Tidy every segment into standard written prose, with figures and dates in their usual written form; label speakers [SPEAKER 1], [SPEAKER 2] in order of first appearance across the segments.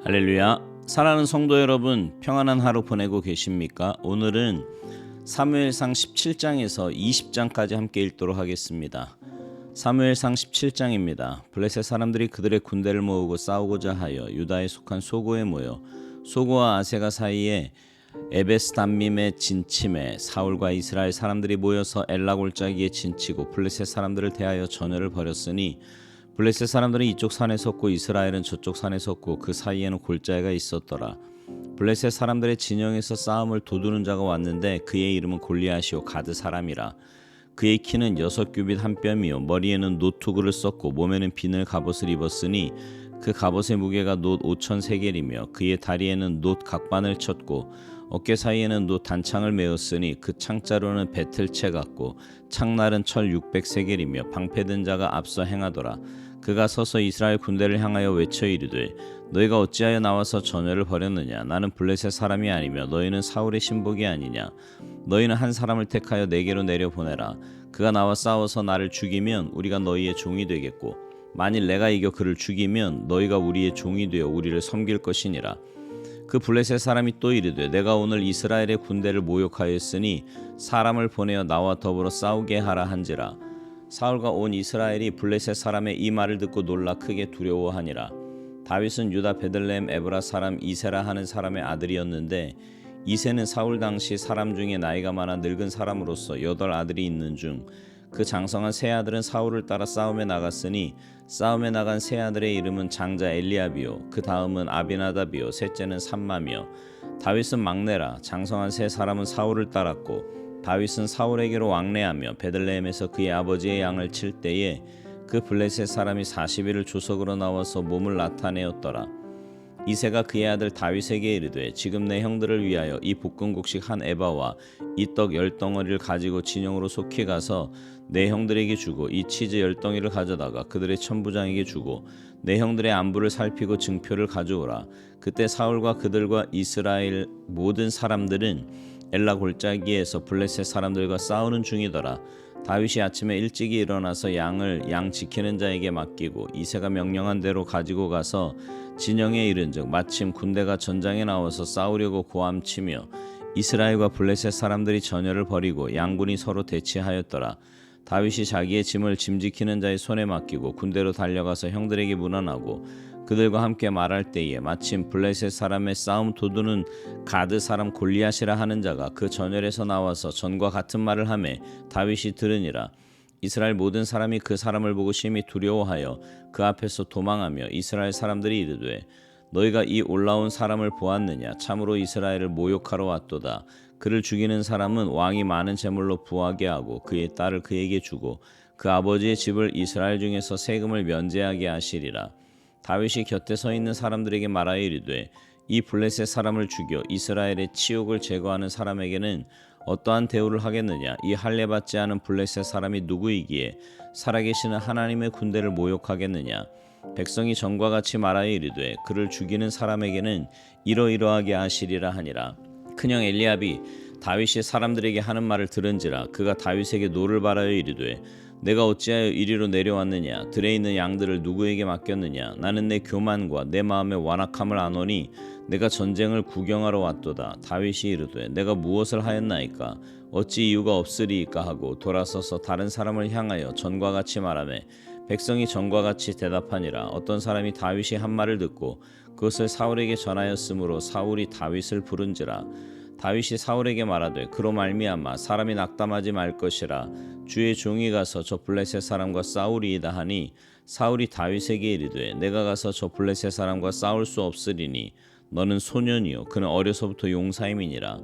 [SPEAKER 1] 할렐루야. 사랑하는 성도 여러분, 평안한 하루 보내고 계십니까? 오늘은 사무엘상 17장에서 20장까지 함께 읽도록 하겠습니다. 사무엘상 17장입니다. 블레셋 사람들이 그들의 군대를 모으고 싸우고자 하여 유다에 속한 소고에 모여 소고와 아세가 사이에 에베스담밈에 진침해 사울과 이스라엘 사람들이 모여서 엘라 골짜기에 진치고 블레셋 사람들을 대하여 전열을 벌였으니 블레셋 사람들은 이쪽 산에 섰고 이스라엘은 저쪽 산에 섰고 그 사이에는 골짜기가 있었더라. 블레셋 사람들의 진영에서 싸움을 도두는 자가 왔는데 그의 이름은 골리앗이요 가드 사람이라. 그의 키는 6규빗 한 뼘이요 머리에는 놋 투구를 썼고 몸에는 비늘 갑옷을 입었으니 그 갑옷의 무게가 놋 5천 세겔이며 그의 다리에는 놋 각반을 쳤고 어깨 사이에는 놋 단창을 메었으니 그 창자로는 배틀채 같고 창날은 철 600세겔이며 방패든 자가 앞서 행하더라. 그가 서서 이스라엘 군대를 향하여 외쳐 이르되 너희가 어찌하여 나와서 전열을 벌였느냐? 나는 블레셋 사람이 아니며 너희는 사울의 신복이 아니냐? 너희는 한 사람을 택하여 내게로 내려보내라. 그가 나와 싸워서 나를 죽이면 우리가 너희의 종이 되겠고 만일 내가 이겨 그를 죽이면 너희가 우리의 종이 되어 우리를 섬길 것이니라. 그 블레셋 사람이 또 이르되 내가 오늘 이스라엘의 군대를 모욕하였으니 사람을 보내어 나와 더불어 싸우게 하라 한지라. 사울과 온 이스라엘이 블레셋 사람의 이 말을 듣고 놀라 크게 두려워하니라. 다윗은 유다 베들레헴 에브라 사람 이세라 하는 사람의 아들이었는데 이세는 사울 당시 사람 중에 나이가 많아 늙은 사람으로서 8 아들이 있는 중 그 장성한 세 아들은 사울을 따라 싸움에 나갔으니 싸움에 나간 세 아들의 이름은 장자 엘리압이요 그 다음은 아비나답이요 셋째는 삼마며 다윗은 막내라. 장성한 세 사람은 사울을 따랐고 다윗은 사울에게로 왕래하며 베들레헴에서 그의 아버지의 양을 칠 때에 그 블레셋 사람이 40일을 조석으로 나와서 몸을 나타내었더라. 이새가 그의 아들 다윗에게 이르되 지금 내 형들을 위하여 이 볶음국식 한 에바와 이 떡 10덩어리를 가지고 진영으로 속히 가서 내 형들에게 주고 이 치즈 10덩이를 가져다가 그들의 천부장에게 주고 내 형들의 안부를 살피고 증표를 가져오라. 그때 사울과 그들과 이스라엘 모든 사람들은 엘라 골짜기에서 블레셋 사람들과 싸우는 중이더라. 다윗이 아침에 일찍이 일어나서 양을 양 지키는 자에게 맡기고 이새가 명령한 대로 가지고 가서 진영에 이른즉 마침 군대가 전장에 나와서 싸우려고 고함치며 이스라엘과 블레셋 사람들이 전열을 벌이고 양군이 서로 대치하였더라. 다윗이 자기의 짐을 짐 지키는 자의 손에 맡기고 군대로 달려가서 형들에게 문안하고 그들과 함께 말할 때에 마침 블레셋 사람의 싸움 도두는 가드 사람 골리앗이라 하는 자가 그 전열에서 나와서 전과 같은 말을 하매 다윗이 들으니라. 이스라엘 모든 사람이 그 사람을 보고 심히 두려워하여 그 앞에서 도망하며 이스라엘 사람들이 이르되 너희가 이 올라온 사람을 보았느냐? 참으로 이스라엘을 모욕하러 왔도다. 그를 죽이는 사람은 왕이 많은 재물로 부하게 하고 그의 딸을 그에게 주고 그 아버지의 집을 이스라엘 중에서 세금을 면제하게 하시리라. 다윗이 곁에 서 있는 사람들에게 말하여 이르되 이 블레셋 사람을 죽여 이스라엘의 치욕을 제거하는 사람에게는 어떠한 대우를 하겠느냐? 이 할례받지 않은 블레셋 사람이 누구이기에 살아계시는 하나님의 군대를 모욕하겠느냐? 백성이 전과 같이 말하여 이르되 그를 죽이는 사람에게는 이러이러하게 하시리라 하니라. 큰형 엘리압이 다윗이 사람들에게 하는 말을 들은지라 그가 다윗에게 노를 바라여 이르되 내가 어찌하여 이리로 내려왔느냐? 들에 있는 양들을 누구에게 맡겼느냐? 나는 내 교만과 내 마음의 완악함을 아노니 내가 전쟁을 구경하러 왔도다. 다윗이 이르되 내가 무엇을 하였나이까? 어찌 이유가 없으리이까 하고 돌아서서 다른 사람을 향하여 전과 같이 말하매 백성이 전과 같이 대답하니라. 어떤 사람이 다윗이 한 말을 듣고 그것을 사울에게 전하였으므로 사울이 다윗을 부른지라. 다윗이 사울에게 말하되 그로 말미암아 사람이 낙담하지 말 것이라. 주의 종이 가서 저 블레셋 사람과 싸우리이다 하니 사울이 다윗에게 이르되 내가 가서 저 블레셋 사람과 싸울 수 없으리니 너는 소년이요 그는 어려서부터 용사임이니라.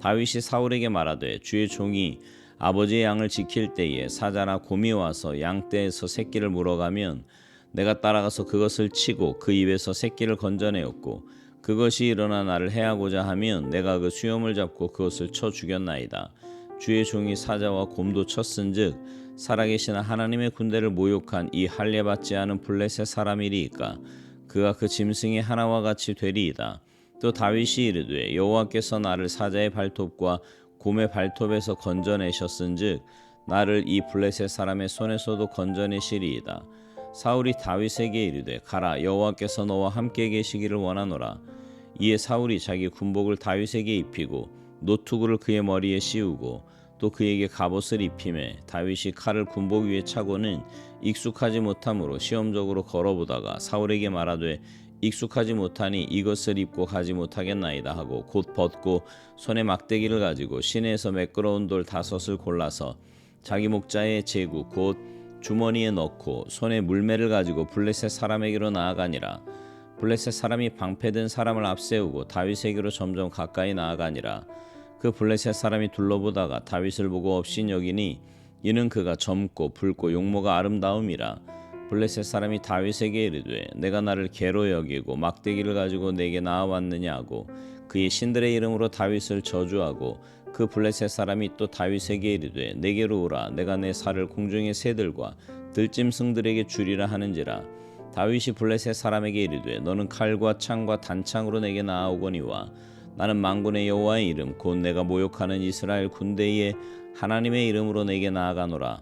[SPEAKER 1] 다윗이 사울에게 말하되 주의 종이 아버지의 양을 지킬 때에 사자나 곰이 와서 양떼에서 새끼를 물어가면 내가 따라가서 그것을 치고 그 입에서 새끼를 건져내었고 그것이 일어나 나를 해하고자 하면 내가 그 수염을 잡고 그것을 쳐 죽였나이다. 주의 종이 사자와 곰도 쳤은즉 살아계신 하나님의 군대를 모욕한 이 할례받지 않은 블레셋 사람이리이까? 그가 그 짐승의 하나와 같이 되리이다. 또 다윗이 이르되 여호와께서 나를 사자의 발톱과 곰의 발톱에서 건져내셨은즉 나를 이 블레셋 사람의 손에서도 건져내시리이다. 사울이 다윗에게 이르되 가라, 여호와께서 너와 함께 계시기를 원하노라. 이에 사울이 자기 군복을 다윗에게 입히고 노투구를 그의 머리에 씌우고 또 그에게 갑옷을 입히매 다윗이 칼을 군복 위에 차고는 익숙하지 못함으로 시험적으로 걸어보다가 사울에게 말하되 익숙하지 못하니 이것을 입고 가지 못하겠나이다 하고 곧 벗고 손에 막대기를 가지고 시내에서 매끄러운 돌 5을 골라서 자기 목자의 제구 곧 주머니에 넣고 손에 물매를 가지고 블레셋 사람에게로 나아가니라. 블레셋 사람이 방패든 사람을 앞세우고 다윗에게로 점점 가까이 나아가니라. 그 블레셋 사람이 둘러보다가 다윗을 보고 업신여기니 이는 그가 젊고 붉고 용모가 아름다움이라. 블레셋 사람이 다윗에게 이르되 내가 나를 개로 여기고 막대기를 가지고 내게 나아왔느냐 하고 그의 신들의 이름으로 다윗을 저주하고 그 블레셋 사람이 또 다윗에게 이르되 내게로 오라, 내가 내 살을 공중의 새들과 들짐승들에게 주리라 하는지라. 다윗이 블레셋 사람에게 이르되 너는 칼과 창과 단창으로 내게 나아오거니와 나는 만군의 여호와의 이름 곧 내가 모욕하는 이스라엘 군대의 하나님의 이름으로 내게 나아가노라.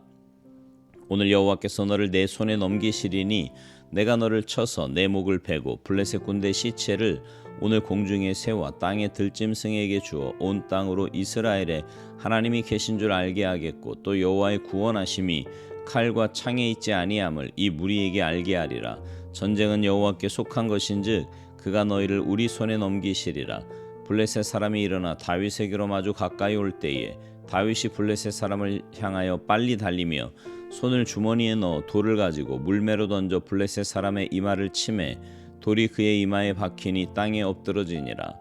[SPEAKER 1] 오늘 여호와께서 너를 내 손에 넘기시리니 내가 너를 쳐서 내 목을 베고 블레셋 군대 시체를 오늘 공중의 새와 땅의 들짐승에게 주어 온 땅으로 이스라엘에 하나님이 계신 줄 알게 하겠고 또 여호와의 구원하심이 칼과 창에 있지 아니함을 이 무리에게 알게 하리라. 전쟁은 여호와께 속한 것인즉 그가 너희를 우리 손에 넘기시리라. 블레셋 사람이 일어나 다윗에게로 마주 가까이 올 때에 다윗이 블레셋 사람을 향하여 빨리 달리며 손을 주머니에 넣어 돌을 가지고 물매로 던져 블레셋 사람의 이마를 치매 돌이 그의 이마에 박히니 땅에 엎드러지니라.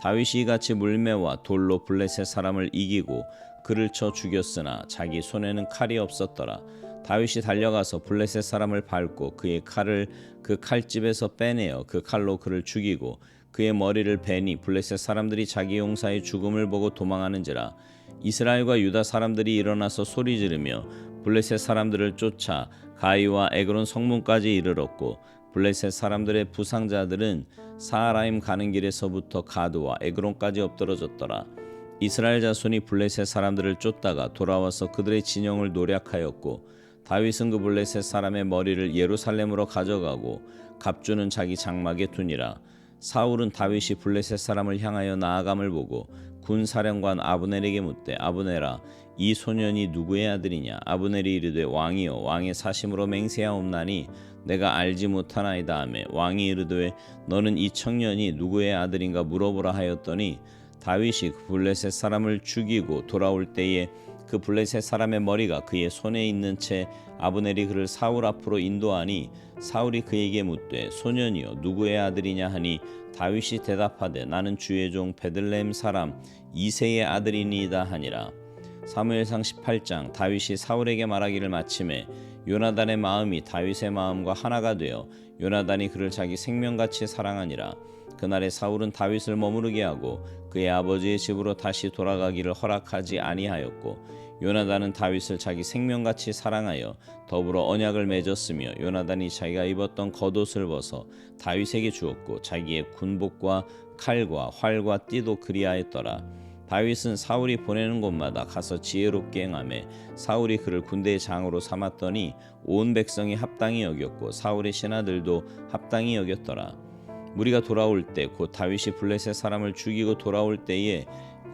[SPEAKER 1] 다윗이 이같이 물매와 돌로 블레셋 사람을 이기고 그를 쳐 죽였으나 자기 손에는 칼이 없었더라. 다윗이 달려가서 블레셋 사람을 밟고 그의 칼을 그 칼집에서 빼내어 그 칼로 그를 죽이고 그의 머리를 베니 블레셋 사람들이 자기 용사의 죽음을 보고 도망하는지라. 이스라엘과 유다 사람들이 일어나서 소리 지르며 블레셋 사람들을 쫓아 가이와 에그론 성문까지 이르렀고 블레셋 사람들의 부상자들은 사하라임 가는 길에서부터 가드와 에그론까지 엎드러졌더라. 이스라엘 자손이 블레셋 사람들을 쫓다가 돌아와서 그들의 진영을 노략하였고 다윗은 그 블레셋 사람의 머리를 예루살렘으로 가져가고 갑주는 자기 장막에 두니라. 사울은 다윗이 블레셋 사람을 향하여 나아감을 보고 군사령관 아브넬에게 묻되 아브넬아, 이 소년이 누구의 아들이냐? 아브넬이 이르되 왕이여, 왕의 사심으로 맹세하옵나니 내가 알지 못하나이다 하매 왕이 이르되 너는 이 청년이 누구의 아들인가 물어보라 하였더니 다윗이 그 블레셋 사람을 죽이고 돌아올 때에 그 블레셋 사람의 머리가 그의 손에 있는 채 아브넬이 그를 사울 앞으로 인도하니 사울이 그에게 묻되 소년이여 누구의 아들이냐 하니 다윗이 대답하되 나는 주의 종 베들레헴 사람 이새의 아들이니이다 하니라. 사무엘상 18장. 다윗이 사울에게 말하기를 마침에 요나단의 마음이 다윗의 마음과 하나가 되어 요나단이 그를 자기 생명같이 사랑하니라. 그날에 사울은 다윗을 머무르게 하고 그의 아버지의 집으로 다시 돌아가기를 허락하지 아니하였고 요나단은 다윗을 자기 생명같이 사랑하여 더불어 언약을 맺었으며 요나단이 자기가 입었던 겉옷을 벗어 다윗에게 주었고 자기의 군복과 칼과 활과 띠도 그리하였더라. 다윗은 사울이 보내는 곳마다 가서 지혜롭게 행하매 사울이 그를 군대의 장으로 삼았더니 온 백성이 합당히 여겼고 사울의 신하들도 합당히 여겼더라. 무리가 돌아올 때 곧 다윗이 블레셋 사람을 죽이고 돌아올 때에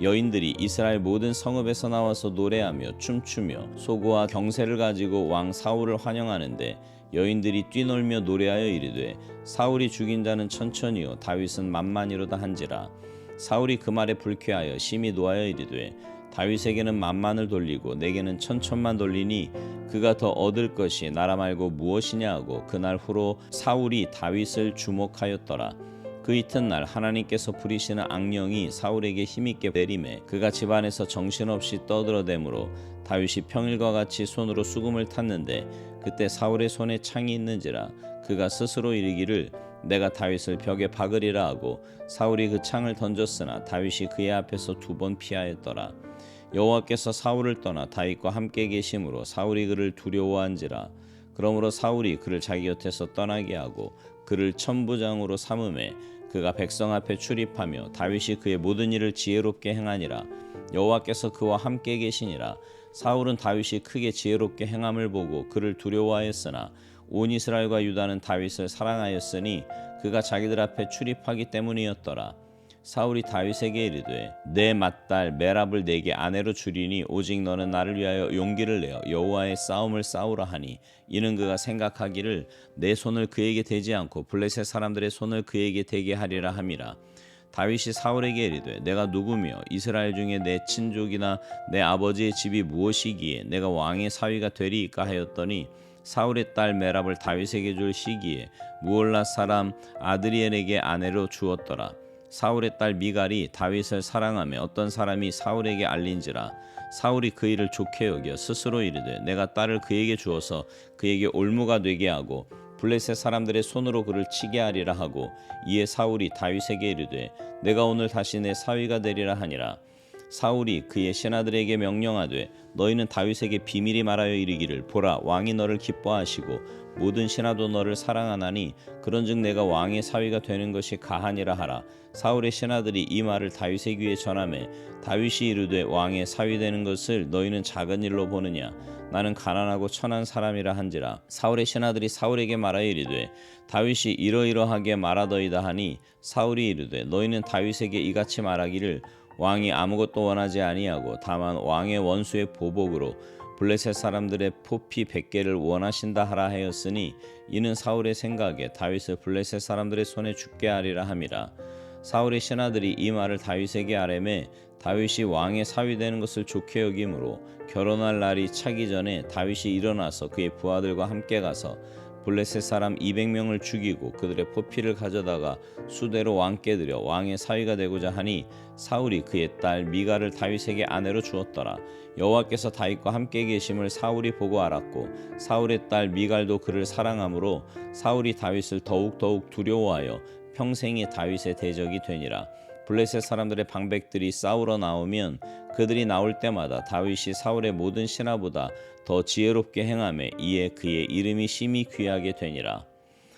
[SPEAKER 1] 여인들이 이스라엘 모든 성읍에서 나와서 노래하며 춤추며 소고와 경새를 가지고 왕 사울을 환영하는데 여인들이 뛰놀며 노래하여 이르되 사울이 죽인 자는 천천히요 다윗은 만만이로다 한지라. 사울이 그 말에 불쾌하여 심히 노하여 이르되 다윗에게는 만만을 돌리고 내게는 천천만 돌리니 그가 더 얻을 것이 나라 말고 무엇이냐 하고 그날 후로 사울이 다윗을 주목하였더라. 그 이튿날 하나님께서 부리시는 악령이 사울에게 힘있게 내림에 그가 집안에서 정신없이 떠들어대므로 다윗이 평일과 같이 손으로 수금을 탔는데 그때 사울의 손에 창이 있는지라. 그가 스스로 이르기를 내가 다윗을 벽에 박으리라 하고 사울이 그 창을 던졌으나 다윗이 그의 앞에서 2번 피하였더라. 여호와께서 사울을 떠나 다윗과 함께 계심으로 사울이 그를 두려워한지라. 그러므로 사울이 그를 자기 곁에서 떠나게 하고 그를 천부장으로 삼음에 그가 백성 앞에 출입하며 다윗이 그의 모든 일을 지혜롭게 행하니라. 여호와께서 그와 함께 계시니라. 사울은 다윗이 크게 지혜롭게 행함을 보고 그를 두려워하였으나 온 이스라엘과 유다는 다윗을 사랑하였으니 그가 자기들 앞에 출입하기 때문이었더라. 사울이 다윗에게 이르되 내 맏딸 메랍을 내게 아내로 주리니 오직 너는 나를 위하여 용기를 내어 여호와의 싸움을 싸우라 하니 이는 그가 생각하기를 내 손을 그에게 대지 않고 블레셋 사람들의 손을 그에게 대게 하리라 함이라. 다윗이 사울에게 이르되 내가 누구며 이스라엘 중에 내 친족이나 내 아버지의 집이 무엇이기에 내가 왕의 사위가 되리이까 하였더니 사울의 딸 메랍을 다윗에게 줄 시기에 무올라 사람 아드리엘에게 아내로 주었더라. 사울의 딸 미갈이 다윗을 사랑하며 어떤 사람이 사울에게 알린지라. 사울이 그 일을 좋게 여겨 스스로 이르되 내가 딸을 그에게 주어서 그에게 올무가 되게 하고 블레셋 사람들의 손으로 그를 치게 하리라 하고 이에 사울이 다윗에게 이르되 내가 오늘 다시 내 사위가 되리라 하니라. 사울이 그의 신하들에게 명령하되 너희는 다윗에게 비밀이 말하여 이르기를 보라 왕이 너를 기뻐하시고 모든 신하도 너를 사랑하나니 그런즉 내가 왕의 사위가 되는 것이 가하니라 하라. 사울의 신하들이 이 말을 다윗의 귀에 전하매 다윗이 이르되 왕의 사위 되는 것을 너희는 작은 일로 보느냐 나는 가난하고 천한 사람이라 한지라. 사울의 신하들이 사울에게 말하여 이르되 다윗이 이러이러하게 말하더이다 하니 사울이 이르되 너희는 다윗에게 이같이 말하기를 왕이 아무것도 원하지 아니하고 다만 왕의 원수의 보복으로 블레셋 사람들의 포피 100개를 원하신다 하라 하였으니 이는 사울의 생각에 다윗을 블레셋 사람들의 손에 죽게 하리라 함이라. 사울의 신하들이 이 말을 다윗에게 아뢰매 다윗이 왕의 사위 되는 것을 좋게 여김으로 결혼할 날이 차기 전에 다윗이 일어나서 그의 부하들과 함께 가서 블레셋 사람 200명을 죽이고 그들의 포피를 가져다가 수대로 왕께 드려 왕의 사위가 되고자 하니 사울이 그의 딸 미갈을 다윗에게 아내로 주었더라. 여호와께서 다윗과 함께 계심을 사울이 보고 알았고 사울의 딸 미갈도 그를 사랑하므로 사울이 다윗을 더욱 두려워하여 평생이 다윗의 대적이 되니라. 블레셋 사람들의 방백들이 싸우러 나오면 그들이 나올 때마다 다윗이 사울의 모든 신하보다 더 지혜롭게 행하매 이에 그의 이름이 심히 귀하게 되니라.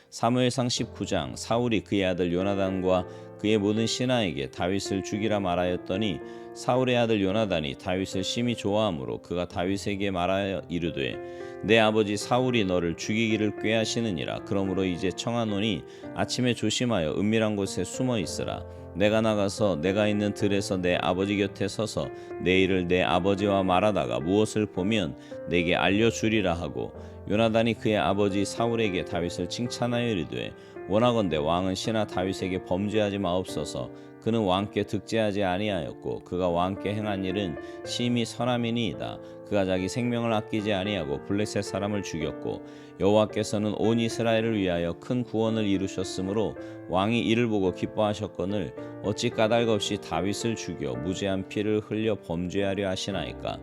[SPEAKER 1] 사무엘상 19장. 사울이 그의 아들 요나단과 그의 모든 신하에게 다윗을 죽이라 말하였더니 사울의 아들 요나단이 다윗을 심히 좋아하므로 그가 다윗에게 말하여 이르되 내 아버지 사울이 너를 죽이기를 꾀하시느니라. 그러므로 이제 청하노니 아침에 조심하여 은밀한 곳에 숨어 있으라. 내가 나가서 내가 있는 들에서 내 아버지 곁에 서서 내 일을 내 아버지와 말하다가 무엇을 보면 내게 알려주리라 하고 요나단이 그의 아버지 사울에게 다윗을 칭찬하여 이르되 원하건대 왕은 신하 다윗에게 범죄하지 마옵소서. 그는 왕께 득죄하지 아니하였고 그가 왕께 행한 일은 심히 선함이니이다. 그가 자기 생명을 아끼지 아니하고 블레셋 사람을 죽였고 여호와께서는 온 이스라엘을 위하여 큰 구원을 이루셨으므로 왕이 이를 보고 기뻐하셨거늘 어찌 까닭 없이 다윗을 죽여 무죄한 피를 흘려 범죄하려 하시나이까.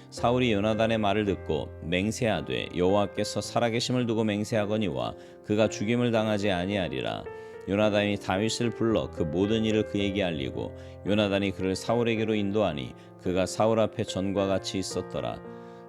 [SPEAKER 1] 사울이 요나단의 말을 듣고 맹세하되 여호와께서 살아계심을 두고 맹세하거니와 그가 죽임을 당하지 아니하리라. 요나단이 다윗을 불러 그 모든 일을 그에게 알리고 요나단이 그를 사울에게로 인도하니 그가 사울 앞에 전과 같이 있었더라.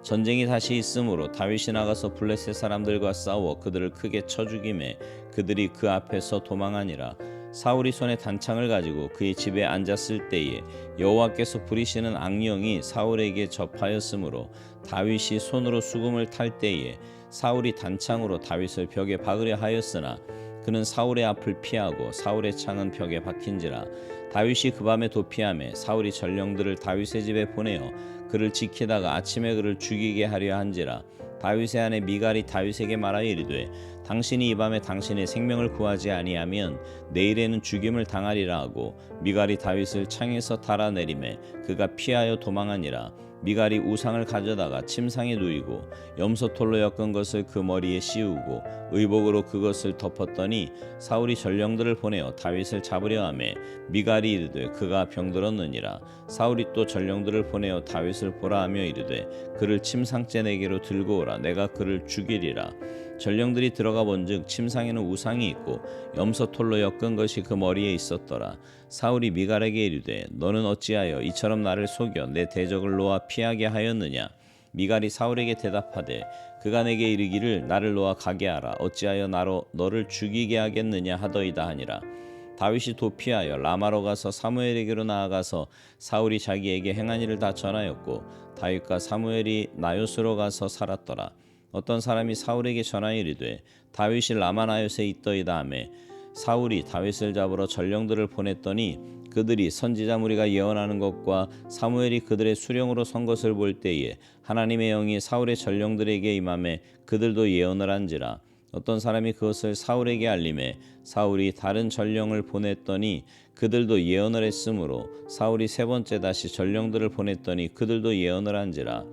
[SPEAKER 1] 전쟁이 다시 있으므로 다윗이 나가서 블레셋 사람들과 싸워 그들을 크게 쳐 죽이매 그들이 그 앞에서 도망하니라. 사울이 손에 단창을 가지고 그의 집에 앉았을 때에 여호와께서 부리시는 악령이 사울에게 접하였으므로 다윗이 손으로 수금을 탈 때에 사울이 단창으로 다윗을 벽에 박으려 하였으나 그는 사울의 앞을 피하고 사울의 창은 벽에 박힌지라. 다윗이 그 밤에 도피하매 사울이 전령들을 다윗의 집에 보내어 그를 지키다가 아침에 그를 죽이게 하려 한지라. 다윗의 아내 미갈이 다윗에게 말하여 이르되 당신이 이 밤에 당신의 생명을 구하지 아니하면 내일에는 죽임을 당하리라 하고 미갈이 다윗을 창에서 달아내리매 그가 피하여 도망하니라. 미갈이 우상을 가져다가 침상에 누이고 염소털로 엮은 것을 그 머리에 씌우고 의복으로 그것을 덮었더니 사울이 전령들을 보내어 다윗을 잡으려 하매 미갈이 이르되 그가 병들었느니라. 사울이 또 전령들을 보내어 다윗을 보라 하며 이르되 그를 침상째 내게로 들고 오라. 내가 그를 죽이리라. 전령들이 들어가 본즉 침상에는 우상이 있고 염소털로 엮은 것이 그 머리에 있었더라. 사울이 미갈에게 이르되 너는 어찌하여 이처럼 나를 속여 내 대적을 놓아 피하게 하였느냐. 미갈이 사울에게 대답하되 그가 내게 이르기를 나를 놓아 가게 하라. 어찌하여 나로 너를 죽이게 하겠느냐 하더이다 하니라. 다윗이 도피하여 라마로 가서 사무엘에게로 나아가서 사울이 자기에게 행한 일을 다 전하였고 다윗과 사무엘이 나요스로 가서 살았더라. 어떤 사람이 사울에게 전하여 이르되 다윗이 라마나요스에 있더이다 하매 사울이 다윗을 잡으러 전령들을 보냈더니 그들이 선지자 무리가 예언하는 것과 사무엘이 그들의 수령으로 선 것을 볼 때에 하나님의 영이 사울의 전령들에게 임하매 그들도 예언을 한지라. 어떤 사람이 그것을 사울에게 알림해 사울이 다른 전령을 보냈더니 그들도 예언을 했으므로 사울이 세 번째 다시 전령들을 보냈더니 그들도 예언을 한지라.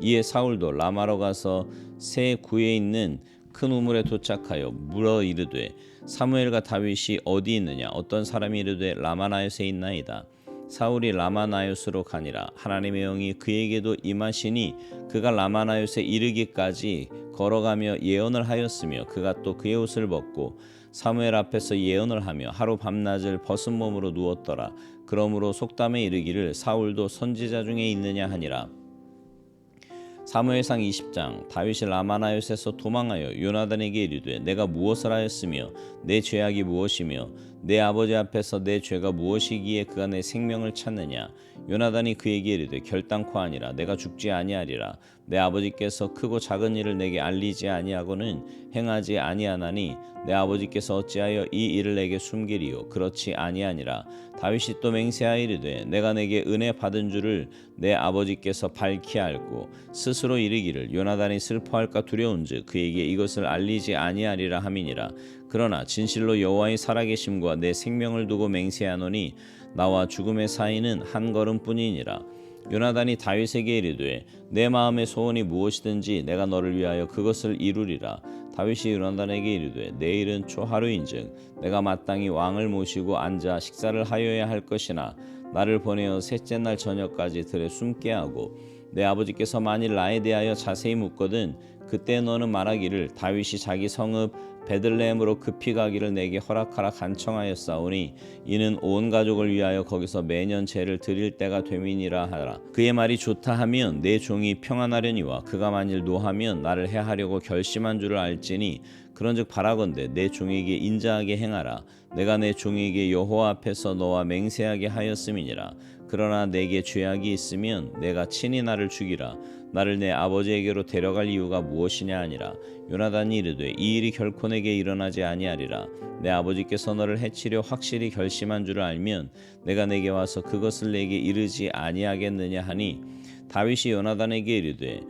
[SPEAKER 1] 이에 사울도 라마로 가서 새 구에 있는 큰 우물에 도착하여 물어 이르되 사무엘과 다윗이 어디 있느냐. 어떤 사람이 이르되 라마나요스에 있나이다. 사울이 라마나요스로 가니라. 하나님의 영이 그에게도 임하시니 그가 라마나요스에 이르기까지 걸어가며 예언을 하였으며 그가 또 그의 옷을 벗고 사무엘 앞에서 예언을 하며 하루 밤낮을 벗은 몸으로 누웠더라. 그러므로 속담에 이르기를 사울도 선지자 중에 있느냐 하니라. 사무엘상 20장. 다윗이 라마나요스에서 도망하여 요나단에게 이르되 내가 무엇을 하였으며 내 죄악이 무엇이며 내 아버지 앞에서 내 죄가 무엇이기에 그가 내 생명을 찾느냐. 요나단이 그에게 이르되 결단코 아니라 내가 죽지 아니하리라. 내 아버지께서 크고 작은 일을 내게 알리지 아니하고는 행하지 아니하나니 내 아버지께서 어찌하여 이 일을 내게 숨기리요. 그렇지 아니하니라. 다윗이 또 맹세하여 이르되 내가 내게 은혜 받은 줄을 내 아버지께서 밝히 알고 스스로 이르기를 요나단이 슬퍼할까 두려운즉 그에게 이것을 알리지 아니하리라 함이니라. 그러나 진실로 여호와의 살아계심과 내 생명을 두고 맹세하노니 나와 죽음의 사이는 한 걸음뿐이니라. 요나단이 다윗에게 이르되 내 마음의 소원이 무엇이든지 내가 너를 위하여 그것을 이루리라. 다윗이 요나단에게 이르되 내일은 초하루인즉 내가 마땅히 왕을 모시고 앉아 식사를 하여야 할 것이나 나를 보내어 셋째 날 저녁까지 들에 숨게 하고 내 아버지께서 만일 나에 대하여 자세히 묻거든 그때 너는 말하기를 다윗이 자기 성읍 베들레헴으로 급히 가기를 내게 허락하라 간청하였사오니 이는 온 가족을 위하여 거기서 매년 제를 드릴 때가 됨이니라 하라. 그의 말이 좋다 하면 내 종이 평안하려니와 그가 만일 노하면 나를 해하려고 결심한 줄을 알지니 그런즉 바라건대 내 종에게 인자하게 행하라. 내가 내 종에게 여호와 앞에서 너와 맹세하게 하였음이니라. 그러나 내게 죄악이 있으면 내가 친히 나를 죽이라. 나를 내 아버지에게로 데려갈 이유가 무엇이냐 하니라. 요나단이 이르되 이 일이 결코 내게 일어나지 아니하리라. 내 아버지께서 너를 해치려 확실히 결심한 줄을 알면 내가 내게 와서 그것을 내게 이르지 아니하겠느냐 하니 다윗이 요나단에게 이르되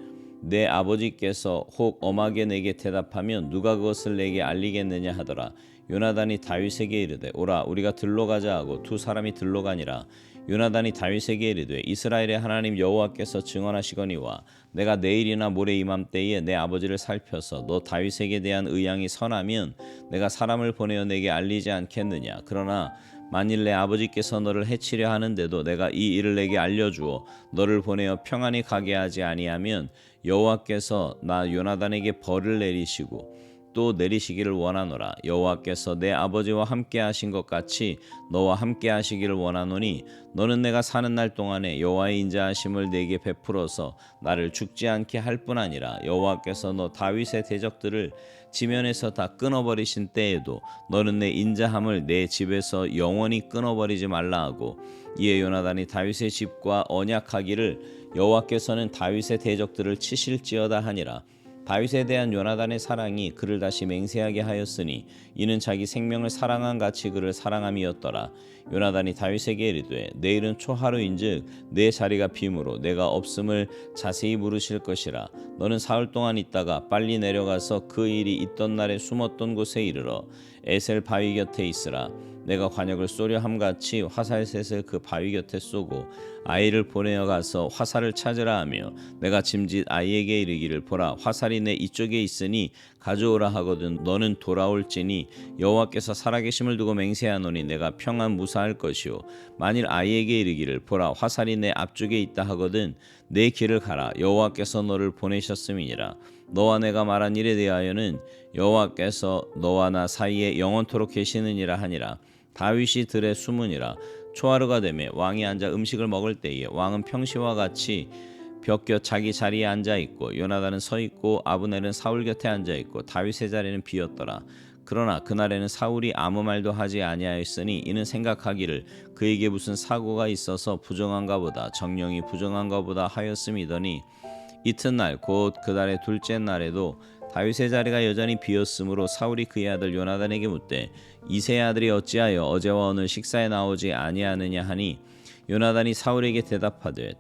[SPEAKER 1] 내 아버지께서 혹 엄하게 내게 대답하면 누가 그것을 내게 알리겠느냐 하더라. 요나단이 다윗에게 이르되 오라 우리가 들러 가자 하고 두 사람이 들러 가니라. 요나단이 다윗에게 이르되 이스라엘의 하나님 여호와께서 증언하시거니와 내가 내일이나 모레 이맘때에 내 아버지를 살펴서 너 다윗에게 대한 의향이 선하면 내가 사람을 보내어 내게 알리지 않겠느냐. 그러나 만일 내 아버지께서 너를 해치려 하는데도 내가 이 일을 내게 알려주어 너를 보내어 평안히 가게 하지 아니하면 여호와께서 나 요나단에게 벌을 내리시고 또 내리시기를 원하노라. 여호와께서 내 아버지와 함께 하신 것 같이 너와 함께 하시기를 원하노니 너는 내가 사는 날 동안에 여호와의 인자하심을 내게 베풀어서 나를 죽지 않게 할 뿐 아니라 여호와께서 너 다윗의 대적들을 지면에서 다 끊어버리신 때에도 너는 내 인자함을 내 집에서 영원히 끊어버리지 말라 하고 이에 요나단이 다윗의 집과 언약하기를 여호와께서는 다윗의 대적들을 치실지어다 하니라. 다윗에 대한 요나단의 사랑이 그를 다시 맹세하게 하였으니 이는 자기 생명을 사랑한 같이 그를 사랑함이었더라. 요나단이 다윗에게 이르되 내일은 초하루인즉 내 자리가 빈으로 내가 없음을 자세히 물으실 것이라. 너는 사흘 동안 있다가 빨리 내려가서 그 일이 있던 날에 숨었던 곳에 이르러 에셀 바위 곁에 있으라. 내가 관역을 쏘려 함같이 화살셋을 그 바위 곁에 쏘고 아이를 보내어 가서 화살을 찾으라 하며 내가 짐짓 아이에게 이르기를 보라 화살이 내 이쪽에 있으니 가져오라 하거든 너는 돌아올지니 여호와께서 살아계심을 두고 맹세하노니 내가 평안 무사할 것이요 만일 아이에게 이르기를 보라 화살이 내 앞쪽에 있다 하거든 내 길을 가라 여호와께서 너를 보내셨음이니라. 너와 내가 말한 일에 대하여는 여호와께서 너와 나 사이에 영원토록 계시느니라 하니라. 다윗이 들에 숨으니라. 초하루가 되매 왕이 앉아 음식을 먹을 때에 왕은 평시와 같이 벽곁 자기 자리에 앉아 있고 요나단은 서 있고 아브넬은 사울 곁에 앉아 있고 다윗의 자리는 비었더라. 그러나 그날에는 사울이 아무 말도 하지 아니하였으니 이는 생각하기를 그에게 무슨 사고가 있어서 부정한가 보다 정령이 부정한가 보다 하였음이더니 이튿날 곧 그 달의 둘째 날에도 다윗의 자리가 여전히 비었으므로 사울이 그의 아들 요나단에게 묻되 이새의 아들이 어찌하여 어제와 오늘 식사에 나오지 아니하느냐 하니 요나단이 사울에게 대답하되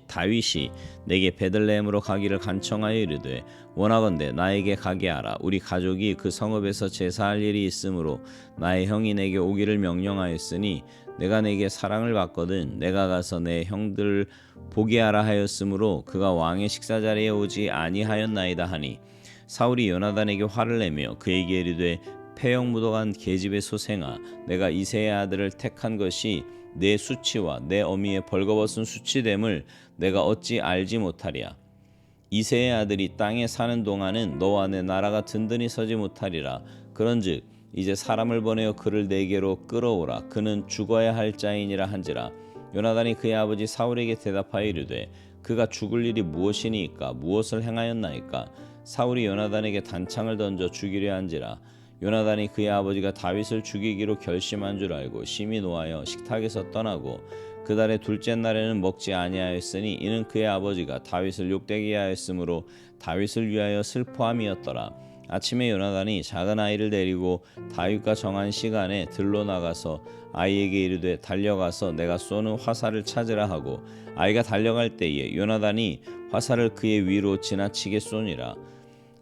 [SPEAKER 1] 다윗이 내게 베들레헴으로 가기를 간청하여 이르되 원하건대 나에게 가게 하라. 우리 가족이 그 성읍에서 제사할 일이 있으므로 나의 형이 내게 오기를 명령하였으니 내가 내게 사랑을 받거든 내가 가서 내 형들을 보게 하라 하였으므로 그가 왕의 식사 자리에 오지 아니하였나이다 하니 사울이 요나단에게 화를 내며 그에게 이르되 패역 묻어간 계집의 소생아 내가 이새의 아들을 택한 것이 내 수치와 내 어미의 벌거벗은 수치됨을 내가 어찌 알지 못하랴. 이새의 아들이 땅에 사는 동안은 너와 내 나라가 든든히 서지 못하리라. 그런즉 이제 사람을 보내어 그를 내게로 끌어오라. 그는 죽어야 할 자이니라 한지라. 요나단이 그의 아버지 사울에게 대답하여 이르되 그가 죽을 일이 무엇이니까 무엇을 행하였나이까. 사울이 요나단에게 단창을 던져 죽이려 한지라. 요나단이 그의 아버지가 다윗을 죽이기로 결심한 줄 알고 심히 노하여 식탁에서 떠나고 그 달의 둘째 날에는 먹지 아니하였으니 이는 그의 아버지가 다윗을 욕되게 하였으므로 다윗을 위하여 슬퍼함이었더라. 아침에 요나단이 작은 아이를 데리고 다윗과 정한 시간에 들로 나가서 아이에게 이르되 달려가서 내가 쏘는 화살을 찾으라 하고 아이가 달려갈 때에 요나단이 화살을 그의 위로 지나치게 쏘니라.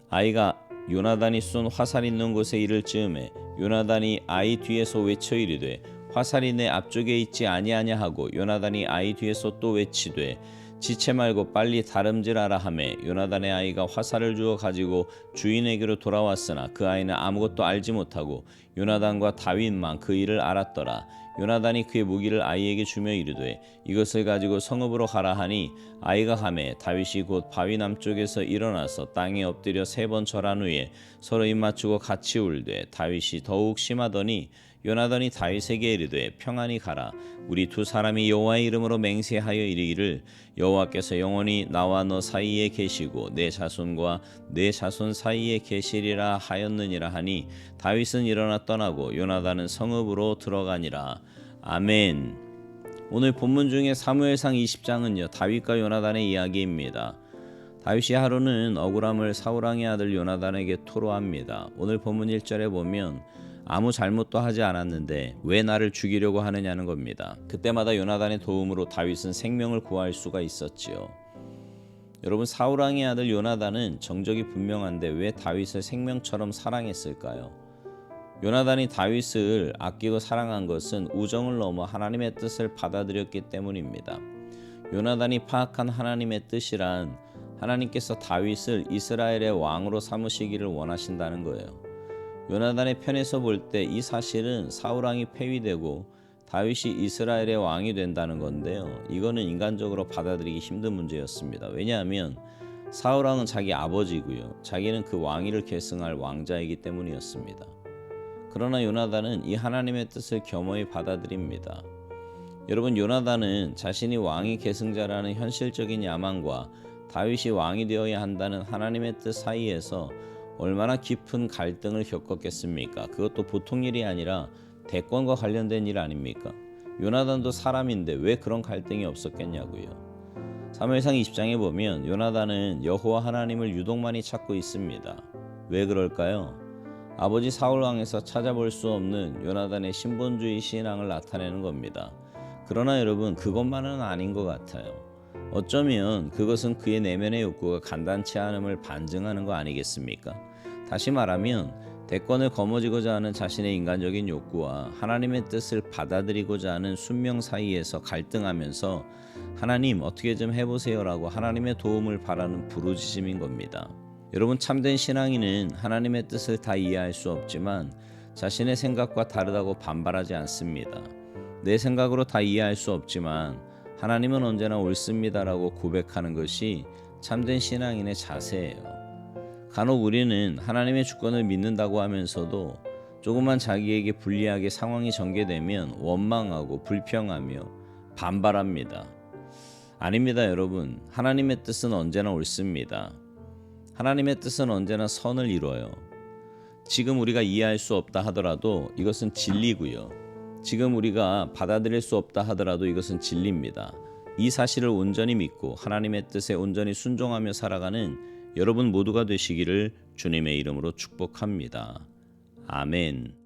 [SPEAKER 1] 아이가 요나단이 쏜 화살 있는 곳에 이를 즈음에 요나단이 아이 뒤에서 외쳐 이르되 화살이 내 앞쪽에 있지 아니하냐 하고 요나단이 아이 뒤에서 또 외치되 지체 말고 빨리 다름질하라 하매 요나단의 아이가 화살을 주어 가지고 주인에게로 돌아왔으나 그 아이는 아무것도 알지 못하고 요나단과 다윗만 그 일을 알았더라. 요나단이 그의 무기를 아이에게 주며 이르되 이것을 가지고 성읍으로 가라 하니 아이가 가매 다윗이 곧 바위 남쪽에서 일어나서 땅에 엎드려 3번 절한 후에 서로 입맞추고 같이 울되 다윗이 더욱 심하더니 요나단이 다윗에게 이르되 평안히 가라. 우리 두 사람이 여호와의 이름으로 맹세하여 이르기를 여호와께서 영원히 나와 너 사이에 계시고 내 자손과 내 자손 사이에 계시리라 하였느니라 하니 다윗은 일어나 떠나고 요나단은 성읍으로 들어가니라. 아멘. 오늘 본문 중에 사무엘상 20장은요 다윗과 요나단의 이야기입니다. 다윗이 하루는 억울함을 사울왕의 아들 요나단에게 토로합니다. 오늘 본문 1절에 보면 아무 잘못도 하지 않았는데 왜 나를 죽이려고 하느냐는 겁니다. 그때마다 요나단의 도움으로 다윗은 생명을 구할 수가 있었지요. 여러분 사울왕의 아들 요나단은 정적이 분명한데 왜 다윗을 생명처럼 사랑했을까요? 요나단이 다윗을 아끼고 사랑한 것은 우정을 넘어 하나님의 뜻을 받아들였기 때문입니다. 요나단이 파악한 하나님의 뜻이란 하나님께서 다윗을 이스라엘의 왕으로 삼으시기를 원하신다는 거예요. 요나단의 편에서 볼 때 이 사실은 사울왕이 폐위되고 다윗이 이스라엘의 왕이 된다는 건데요. 이거는 인간적으로 받아들이기 힘든 문제였습니다. 왜냐하면 사울왕은 자기 아버지고요. 자기는 그 왕위를 계승할 왕자이기 때문이었습니다. 그러나 요나단은 이 하나님의 뜻을 겸허히 받아들입니다. 여러분 요나단은 자신이 왕위 계승자라는 현실적인 야망과 다윗이 왕이 되어야 한다는 하나님의 뜻 사이에서 얼마나 깊은 갈등을 겪었겠습니까? 그것도 보통 일이 아니라 대권과 관련된 일 아닙니까? 요나단도 사람인데 왜 그런 갈등이 없었겠냐고요. 사무엘상 20장에 보면 요나단은 여호와 하나님을 유독 많이 찾고 있습니다. 왜 그럴까요? 아버지 사울왕에서 찾아볼 수 없는 요나단의 신본주의 신앙을 나타내는 겁니다. 그러나 여러분 그것만은 아닌 것 같아요. 어쩌면 그것은 그의 내면의 욕구가 간단치 않음을 반증하는 거 아니겠습니까? 다시 말하면 대권을 거머쥐고자 하는 자신의 인간적인 욕구와 하나님의 뜻을 받아들이고자 하는 순명 사이에서 갈등하면서 하나님 어떻게 좀 해보세요라고 하나님의 도움을 바라는 부르짖음인 겁니다. 여러분 참된 신앙인은 하나님의 뜻을 다 이해할 수 없지만 자신의 생각과 다르다고 반발하지 않습니다. 내 생각으로 다 이해할 수 없지만 하나님은 언제나 옳습니다라고 고백하는 것이 참된 신앙인의 자세예요. 간혹 우리는 하나님의 주권을 믿는다고 하면서도 조금만 자기에게 불리하게 상황이 전개되면 원망하고 불평하며 반발합니다. 아닙니다, 여러분. 하나님의 뜻은 언제나 옳습니다. 하나님의 뜻은 언제나 선을 이루어요. 지금 우리가 이해할 수 없다 하더라도 이것은 진리고요. 지금 우리가 받아들일 수 없다 하더라도 이것은 진리입니다. 이 사실을 온전히 믿고 하나님의 뜻에 온전히 순종하며 살아가는 여러분 모두가 되시기를 주님의 이름으로 축복합니다. 아멘.